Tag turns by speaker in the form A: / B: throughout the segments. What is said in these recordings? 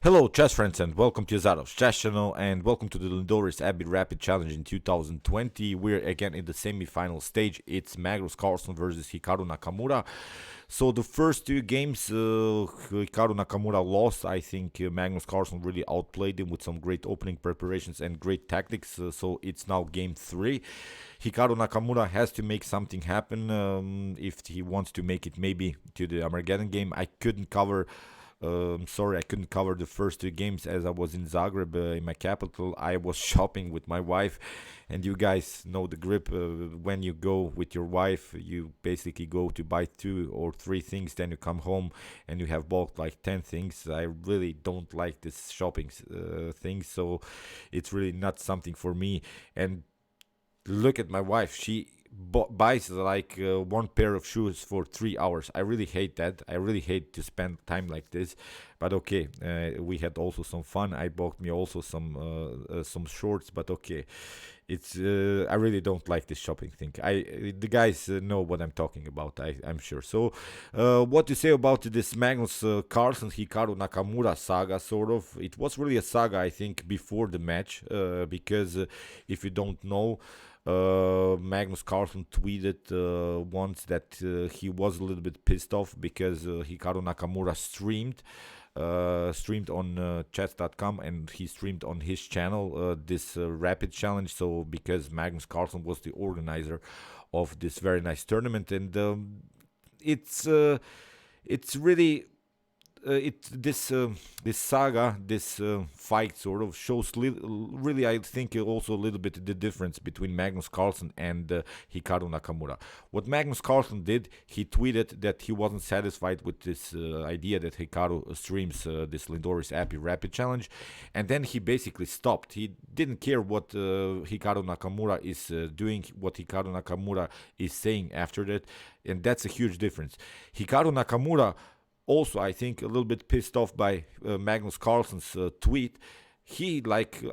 A: Hello, chess friends, and welcome to Zarov's chess channel, and welcome to the Lindores Abbey Rapid Challenge in 2020. We're again in the semi-final stage. It's Magnus Carlsen versus Hikaru Nakamura. So the first two games, Hikaru Nakamura lost. I think Magnus Carlsen really outplayed him with some great opening preparations and great tactics. So it's now game three. Hikaru Nakamura has to make something happen if he wants to make it maybe to the Armageddon game. I couldn't cover sorry, I couldn't cover the first two games as I was in Zagreb, in my capital. I was shopping with my wife, and you guys know the grip. When you go with your wife, you basically go to buy 2 or 3 things, then you come home and you have bought like 10 things. I really don't like this shopping thing, so it's really not something for me. And look at my wife. She buys like one pair of shoes for 3 hours. I really hate that. I really hate to spend time like this. But okay, we had also some fun. I bought me also some shorts. But okay, it's I really don't like this shopping thing. The guys know what I'm talking about. I'm sure. So, what to say about this Magnus Carlsen Hikaru Nakamura saga? Sort of. It was really a saga, I think, before the match. Because if you don't know. Magnus Carlsen tweeted once that he was a little bit pissed off because Hikaru Nakamura streamed on chess.com, and he streamed on his channel this rapid challenge. So because Magnus Carlsen was the organizer of this very nice tournament, and it's really this saga, this fight sort of shows really, I think, also a little bit the difference between Magnus Carlsen and Hikaru Nakamura. What Magnus Carlsen did, he tweeted that he wasn't satisfied with this idea that Hikaru streams this Lindores Abbey Rapid Challenge, and then he basically stopped. He didn't care what Hikaru Nakamura is doing, what Hikaru Nakamura is saying after that, and that's a huge difference. Hikaru Nakamura also, I think, a little bit pissed off by Magnus Carlsen's tweet. He,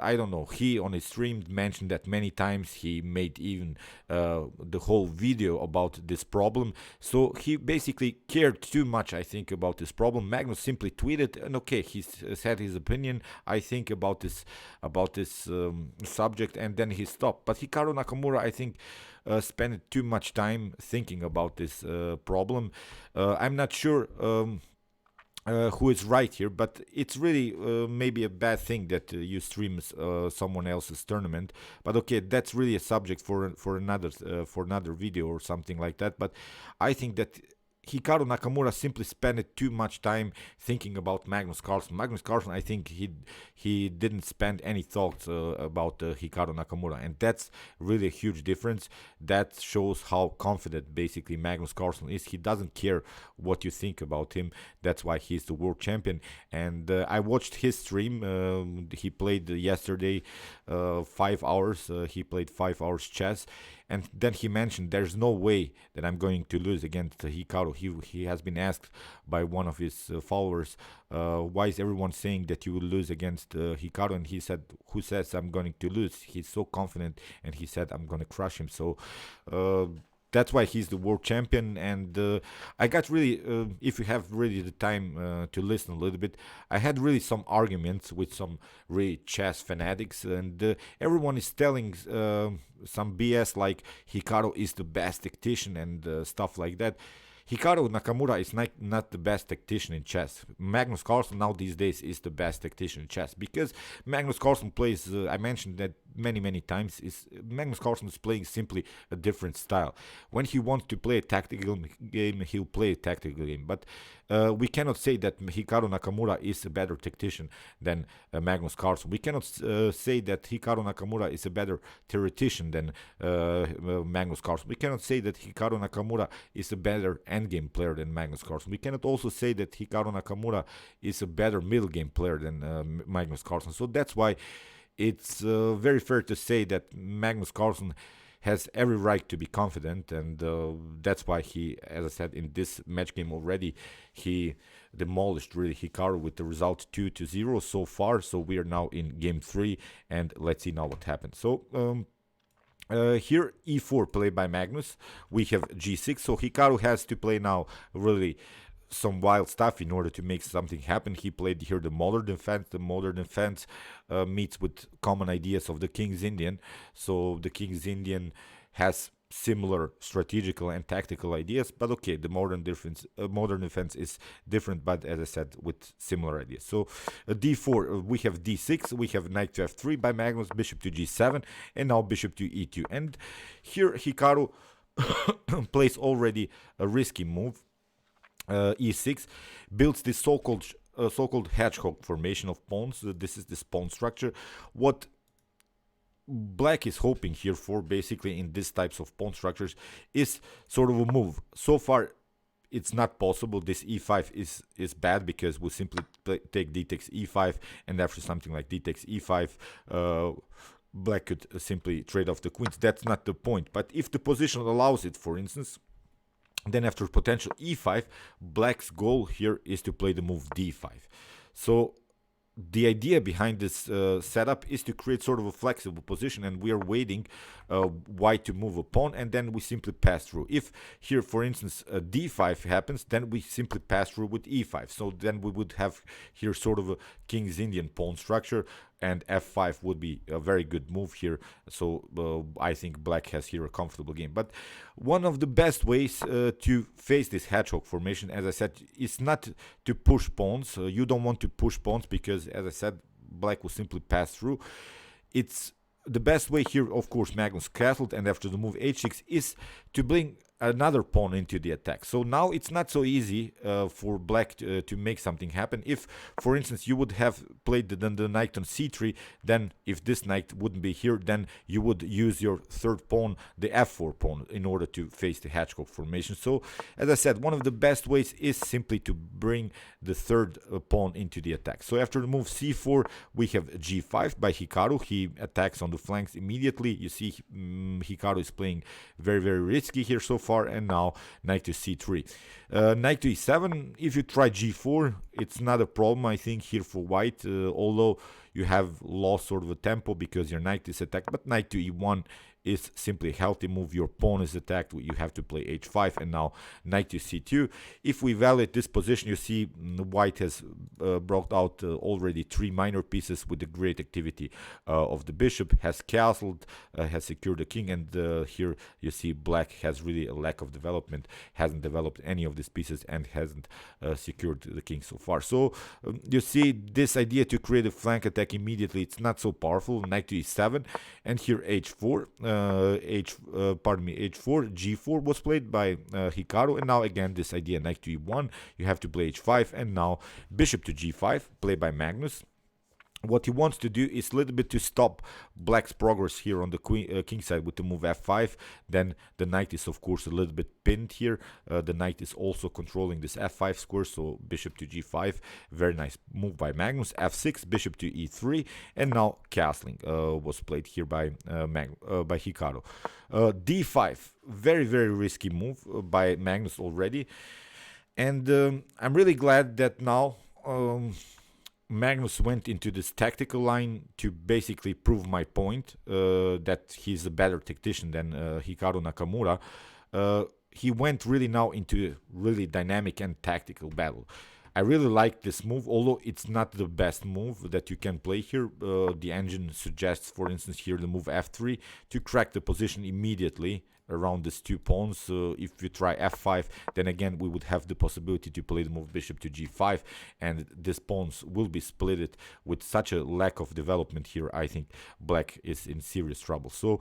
A: I don't know, he on his stream mentioned that many times. He made even the whole video about this problem. So he basically cared too much, I think, about this problem. Magnus simply tweeted, and okay, he said his opinion, I think, about this subject, and then he stopped. But Hikaru Nakamura, I think, spent too much time thinking about this problem. I'm not sure who is right here, but it's really maybe a bad thing that you stream someone else's tournament. But okay, that's really a subject for another video or something like that. But I think that Hikaru Nakamura simply spent too much time thinking about Magnus Carlsen. Magnus Carlsen, I think he didn't spend any thoughts about Hikaru Nakamura, and that's really a huge difference. That shows how confident basically Magnus Carlsen is. He doesn't care what you think about him. That's why he's the world champion. And I watched his stream. He played yesterday 5 hours. He played 5 hours chess. And then he mentioned there's no way that I'm going to lose against Hikaru. He has been asked by one of his followers, why is everyone saying that you will lose against Hikaru? And he said, who says I'm going to lose? He's so confident, and he said, I'm going to crush him. So that's why he's the world champion. And I got really, if you have really the time to listen a little bit, I had really some arguments with some really chess fanatics, and everyone is telling some BS like Hikaru is the best tactician and stuff like that. Hikaru Nakamura is not the best tactician in chess. Magnus Carlsen now these days is the best tactician in chess, because Magnus Carlsen plays, I mentioned that many times, is Magnus Carlsen is playing simply a different style. When he wants to play a tactical game, he'll play a tactical game. But we cannot say that Hikaru Nakamura is a better tactician than Magnus Carlsen. We cannot say that Hikaru Nakamura is a better theoretician than Magnus Carlsen. We cannot say that Hikaru Nakamura is a better endgame player than Magnus Carlsen. We cannot also say that Hikaru Nakamura is a better middle game player than Magnus Carlsen. So that's why it's very fair to say that Magnus Carlsen has every right to be confident, and that's why he, as I said, in this match game already, he demolished really Hikaru with the result 2-0 so far. So we are now in game 3, and let's see now what happens. So here e4 played by Magnus. We have g6, so Hikaru has to play now really some wild stuff in order to make something happen. He played here the modern defense. The modern defense meets with common ideas of the King's Indian. So the King's Indian has similar strategical and tactical ideas, but okay, the modern defense is different, but as I said, with similar ideas. So d4, we have d6, we have knight to f3 by Magnus, bishop to g7, and now bishop to e2. And here Hikaru plays already a risky move. E6 builds this so-called hedgehog formation of pawns. This is this pawn structure. What Black is hoping here for, basically in these types of pawn structures, is sort of a move. So far it's not possible. This e5 is bad because we simply take d takes e5, and after something like d takes e5, Black could simply trade off the queens. That's not the point. But if the position allows it, for instance, then after potential e5, Black's goal here is to play the move d5. So the idea behind this setup is to create sort of a flexible position, and we are waiting white to move a pawn, and then we simply pass through. If here, for instance, d5 happens, then we simply pass through with e5. So then we would have here sort of a King's Indian pawn structure, and f5 would be a very good move here. So I think Black has here a comfortable game. But one of the best ways to face this hedgehog formation, as I said, is not to push pawns. You don't want to push pawns because, as I said, Black will simply pass through. It's the best way here, of course, Magnus castled, and after the move h6 is to bring another pawn into the attack. So now it's not so easy for Black to make something happen. If, for instance, you would have played the knight on c3, then if this knight wouldn't be here, then you would use your third pawn, the f4 pawn, in order to face the hedgehog formation. So, as I said, one of the best ways is simply to bring the third pawn into the attack. So after the move c4, we have g5 by Hikaru. He attacks on the flanks immediately. You see Hikaru is playing very, very risky here so far. And now knight to c3, knight to e7. If you try g4, it's not a problem, I think, here for white, although you have lost sort of a tempo because your knight is attacked. But knight to e1 is simply a healthy move. Your pawn is attacked, you have to play h5, and now knight to c2. If we evaluate this position, you see white has brought out already 3 minor pieces with the great activity of the bishop, has castled, has secured the king, and here you see Black has really a lack of development, hasn't developed any of these pieces, and hasn't secured the king so far. So you see this idea to create a flank attack immediately, it's not so powerful. Knight to e7, and here h4. H4, g4 was played by Hikaru, and now again this idea knight to e1, you have to play h5, and now bishop to g5, played by Magnus. What he wants to do is a little bit to stop Black's progress here on the king side with the move f5. Then the knight is of course a little bit pinned here. The knight is also controlling this f5 square, so bishop to g5, very nice move by Magnus. F6, bishop to e3, and now castling was played here by Hikaru. D5, very, very risky move by Magnus already, and I'm really glad that now Magnus went into this tactical line to basically prove my point that he's a better tactician than Hikaru Nakamura. He went really now into really dynamic and tactical battle. I really like this move, although it's not the best move that you can play here. The engine suggests, for instance, here the move f3 to crack the position immediately around these 2 pawns. If you try f5, then again we would have the possibility to play the move bishop to g5, and these pawns will be splitted. With such a lack of development here, I think Black is in serious trouble. So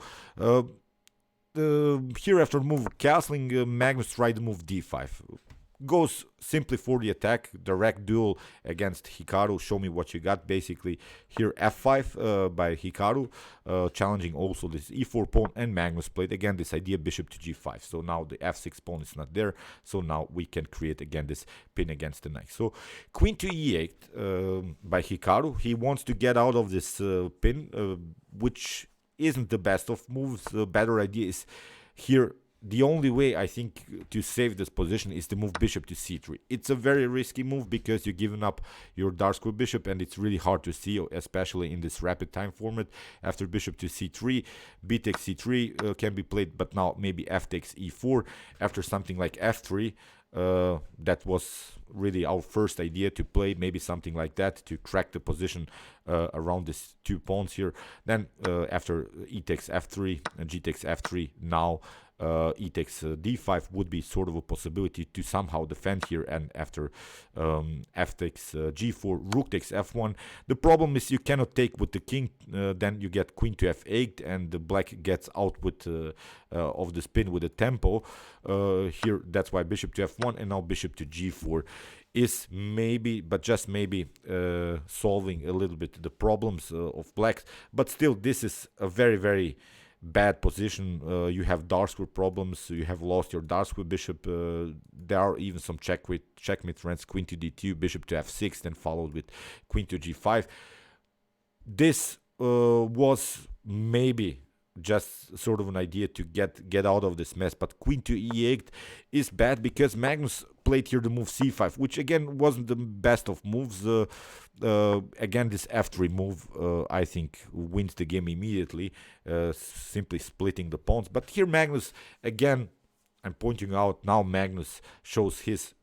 A: here after move castling, Magnus tried the move d5. Goes simply for the attack, direct duel against Hikaru. Show me what you got, basically. Here f5 by Hikaru, challenging also this e4 pawn, and Magnus played again this idea bishop to g5. So now the f6 pawn is not there, so now we can create again this pin against the knight. So queen to e8 by Hikaru. He wants to get out of this pin, which isn't the best of moves. The better idea is here. The only way, I think, to save this position is to move bishop to c3. It's a very risky move because you're giving up your dark square bishop, and it's really hard to see, especially in this rapid time format. After bishop to c3, b takes c3 can be played, but now maybe f takes e4. After something like f3, That was really our first idea to play, maybe something like that to crack the position around these 2 pawns here. Then after e takes f3 and g takes f3, now e takes d5 would be sort of a possibility to somehow defend here. And after f takes g4, rook takes f1. The problem is you cannot take with the king, then you get queen to f8, and the black gets out with of the spin with the tempo here. That's why bishop to f1 and now bishop to g4 is maybe, but just maybe, solving a little bit the problems of blacks. But still, this is a very, very bad position. You have dark square problems. You have lost your dark square bishop. There are even some checkmate trends. Queen to d2, bishop to f6, then followed with queen to g5. This was maybe just sort of an idea to get out of this mess, but queen to e8 is bad because Magnus played here the move c5, which again wasn't the best of moves. Again, this f3 move I think wins the game immediately, simply splitting the pawns. But here Magnus, again, I'm pointing out now, Magnus shows his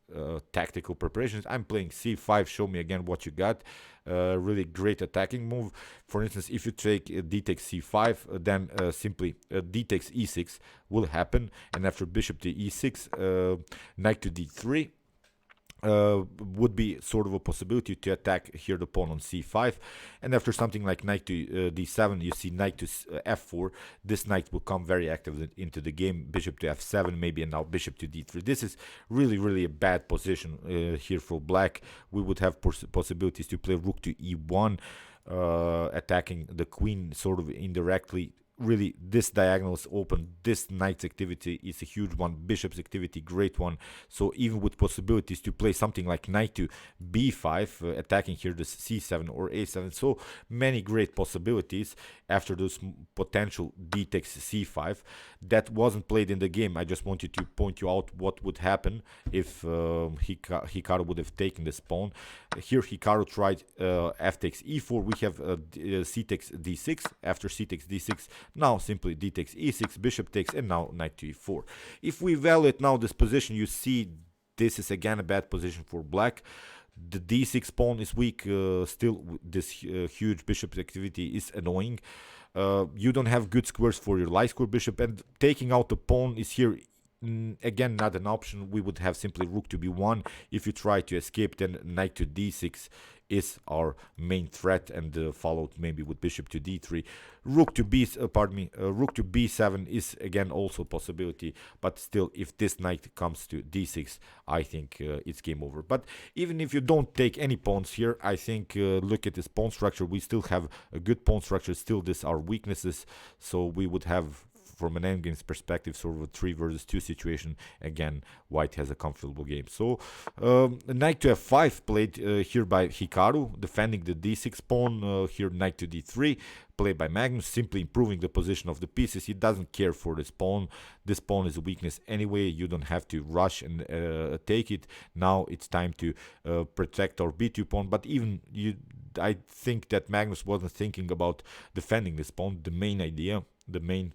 A: tactical preparations. I'm playing c5, show me again what you got. Really great attacking move. For instance, if you take d takes c5, then simply d takes e6 will happen, and after bishop to e6, knight to d3 would be sort of a possibility to attack here the pawn on c5. And after something like knight to d7, you see knight to f4. This knight will come very active into the game. Bishop to f7 maybe, and now bishop to d3. This is really, really a bad position here for black. We would have possibilities to play rook to e1, attacking the queen sort of indirectly. Really, this diagonal is open. This knight's activity is a huge one. Bishop's activity, great one. So even with possibilities to play something like knight to b5, attacking here the c7 or a7. So many great possibilities after those potential d takes c5. That wasn't played in the game. I just wanted to point you out what would happen if Hikaru would have taken this pawn. Here Hikaru tried f takes e4. We have c takes d6. After c takes d6, now simply d takes e6, bishop takes, and now knight to e4. If we evaluate now this position, you see this is again a bad position for black. The d6 pawn is weak. Still, this huge bishop activity is annoying. You don't have good squares for your light square bishop, and taking out the pawn is here again not an option. We would have simply rook to b1. If you try to escape, then knight to d6 is our main threat, and followed maybe with bishop to d3. Rook to rook to b7 is again also a possibility, but still, if this knight comes to d6, I think it's game over. But even if you don't take any pawns here, I think look at this pawn structure. We still have a good pawn structure. Still, these are weaknesses, so we would have, from an endgame's perspective, sort of a 3 versus 2 situation. Again, white has a comfortable game. So knight to f5 played here by Hikaru, defending the d6 pawn. Here knight to d3 played by Magnus, simply improving the position of the pieces. He doesn't care for this pawn. This pawn is a weakness anyway. You don't have to rush and take it. Now it's time to protect our b2 pawn. But even I think that Magnus wasn't thinking about defending this pawn. The main idea, the main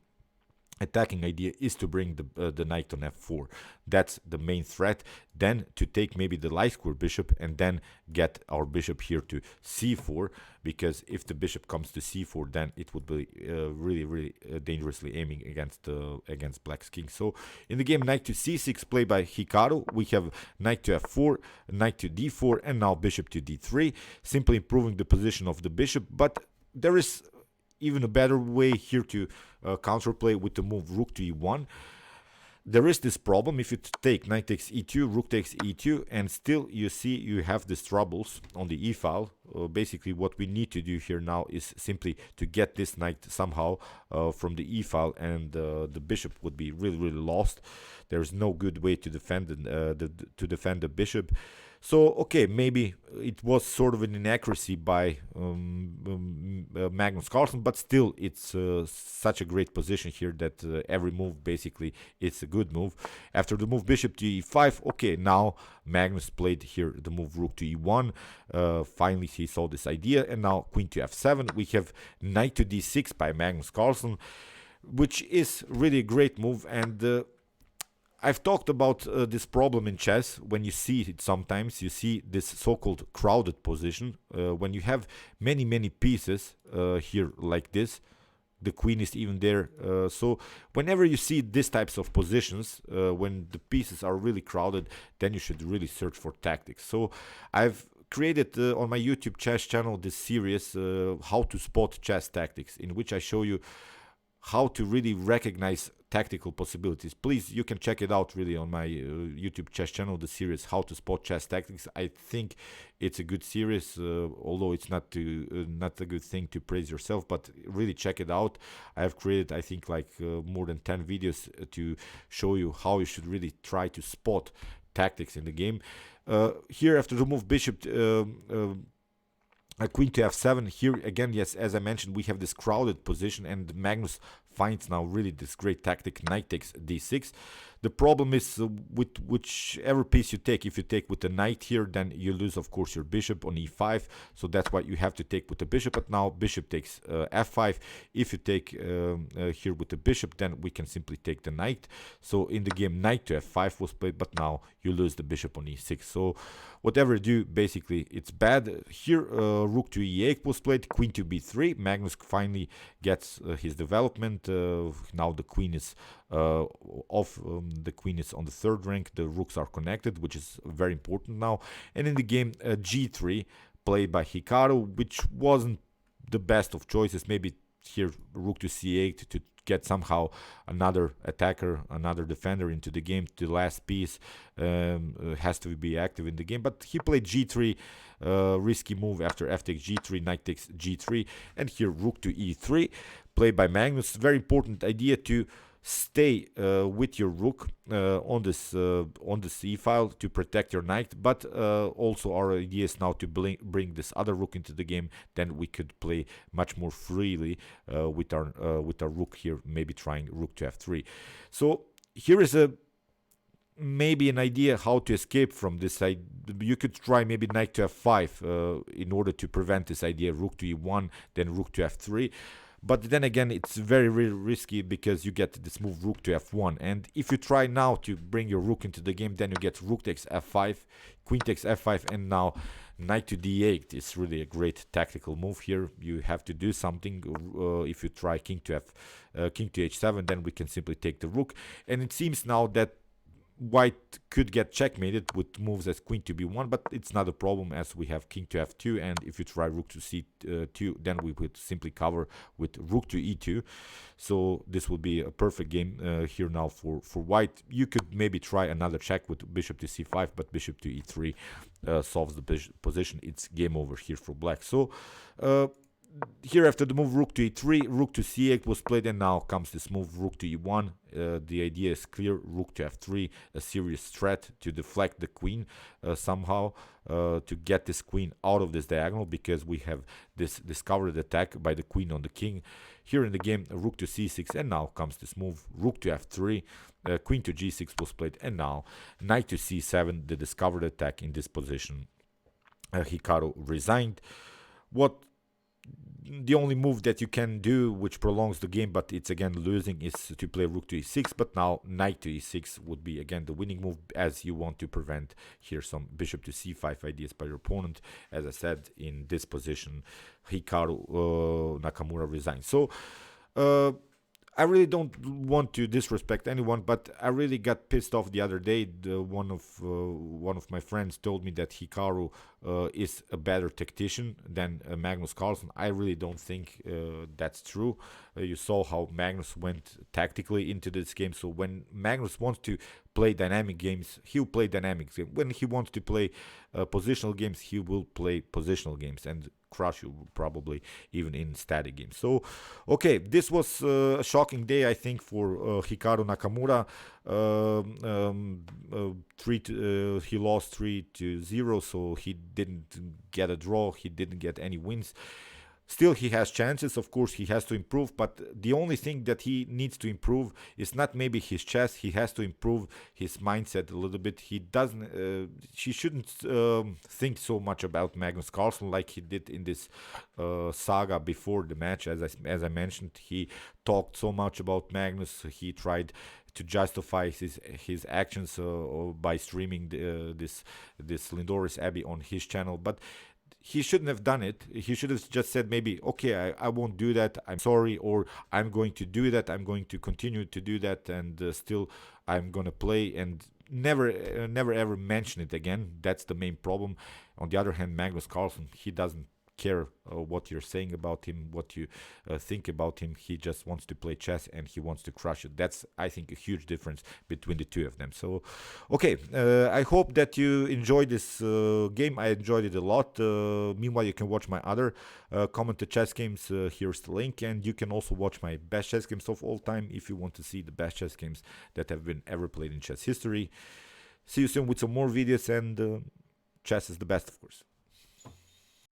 A: attacking idea is to bring the knight on f4. That's the main threat. Then to take maybe the light square bishop, and then get our bishop here to c4, because if the bishop comes to c4, then it would be really, really dangerously aiming against black's king. So in the game, knight to c6 played by Hikaru. We have knight to f4, knight to d4, and now bishop to d3, simply improving the position of the bishop. But there is even a better way here to counterplay with the move rook to e1. There is this problem. If you take knight takes e2, rook takes e2, and still you see you have these troubles on the e file. Basically what we need to do here now is simply to get this knight somehow from the e file, and the bishop would be really, really lost. There's no good way to defend the bishop. So, okay, maybe it was sort of an inaccuracy by Magnus Carlsen, but still, it's such a great position here that every move, basically, it's a good move. After the move bishop to e5, okay, now Magnus played here the move rook to e1. Finally, he saw this idea, and now queen to f7. We have knight to d6 by Magnus Carlsen, which is really a great move, and I've talked about this problem in chess. When you see it sometimes, you see this so-called crowded position. When you have many pieces here like this, the queen is even there. So whenever you see these types of positions, when the pieces are really crowded, then you should really search for tactics. So I've created on my YouTube chess channel this series, how to spot chess tactics, in which I show you how to really recognize tactical possibilities. Please, you can check it out really on my YouTube chess channel, the series How to Spot Chess Tactics. I think it's a good series, although it's not a good thing to praise yourself, but really check it out. I have created, I think, like more than 10 videos to show you how you should really try to spot tactics in the game. Here, after the move bishop queen to f7, here again, yes, as I mentioned, we have this crowded position, and Magnus finds now really this great tactic, knight takes d6. The problem is with whichever piece you take. If you take with the knight here, then you lose, of course, your bishop on e5. So that's why you have to take with the bishop. But now bishop takes f5. If you take here with the bishop, then we can simply take the knight. So in the game, knight to f5 was played, but now you lose the bishop on e6. So whatever you do, basically, it's bad. Here, rook to e8 was played, queen to b3. Magnus finally gets his development. Now the queen is off. The queen is on the third rank. The rooks are connected, which is very important now. And in the game, g3 played by Hikaru, which wasn't the best of choices. Maybe here rook to c8 to get somehow another attacker, another defender into the game. The last piece has to be active in the game, but he played g3, risky move after f takes g3, knight takes g3, and here rook to e3 played by Magnus. Very important idea to stay with your rook on the c file to protect your knight, but also our idea is now to bring this other rook into the game. Then we could play much more freely with our rook here, maybe trying rook to f3. So here is maybe an idea how to escape from this. You could try maybe knight to f5 in order to prevent this idea, rook to e1, then rook to f3. But then again, it's very risky because you get this move rook to f1. And if you try now to bring your rook into the game, then you get rook takes f5, queen takes f5, and now knight to d8 is really a great tactical move here. You have to do something. If you try king to h7, then we can simply take the rook. And it seems now that white could get checkmated with moves as queen to b1, but it's not a problem as we have king to f2, and if you try rook to c2, then we would simply cover with rook to e2. So this will be a perfect game here now for white. You could maybe try another check with bishop to c5, but bishop to e3 solves the position. It's game over here for black. So here after the move rook to e3, rook to c8 was played, and now comes this move rook to e1. The idea is clear, rook to f3, a serious threat to deflect the queen somehow, to get this queen out of this diagonal, because we have this discovered attack by the queen on the king. Here in the game, rook to c6, and now comes this move rook to f3, queen to g6 was played, and now knight to c7, the discovered attack in this position. Hikaru resigned. The only move that you can do which prolongs the game, but it's again losing, is to play rook to e6. But now knight to e6 would be again the winning move, as you want to prevent here some bishop to c5 ideas by your opponent. As I said, in this position, Hikaru Nakamura resigned. So I really don't want to disrespect anyone, but I really got pissed off the other day. One of my friends told me that Hikaru is a better tactician than Magnus Carlsen. I really don't think that's true. You saw how Magnus went tactically into this game. So when Magnus wants to play dynamic games, he'll play dynamic games. When he wants to play positional games, he will play positional games and crush you probably even in static games. So okay, this was a shocking day, I think, for Hikaru Nakamura. He lost 3-0, so he didn't get a draw, he didn't get any wins. Still, he has chances. Of course, he has to improve, but the only thing that he needs to improve is not maybe his chess. He has to improve his mindset a little bit. He shouldn't think so much about Magnus Carlsen like he did in this saga before the match. As I mentioned, he talked so much about Magnus. He tried to justify his actions by streaming this Lindores Abbey on his channel. But he shouldn't have done it. He should have just said maybe, okay, I won't do that. I'm sorry, or I'm going to do that. I'm going to continue to do that, and still I'm gonna play, and never ever mention it again. That's the main problem. On the other hand, Magnus Carlsen, he doesn't care what you're saying about him, what you think about him. He just wants to play chess and he wants to crush it. That's, I think, a huge difference between the two of them. So, okay, I hope that you enjoyed this game. I enjoyed it a lot. Meanwhile, you can watch my other commented chess games. Here's the link, and you can also watch my best chess games of all time if you want to see the best chess games that have been ever played in chess history. See you soon with some more videos, and chess is the best, of course.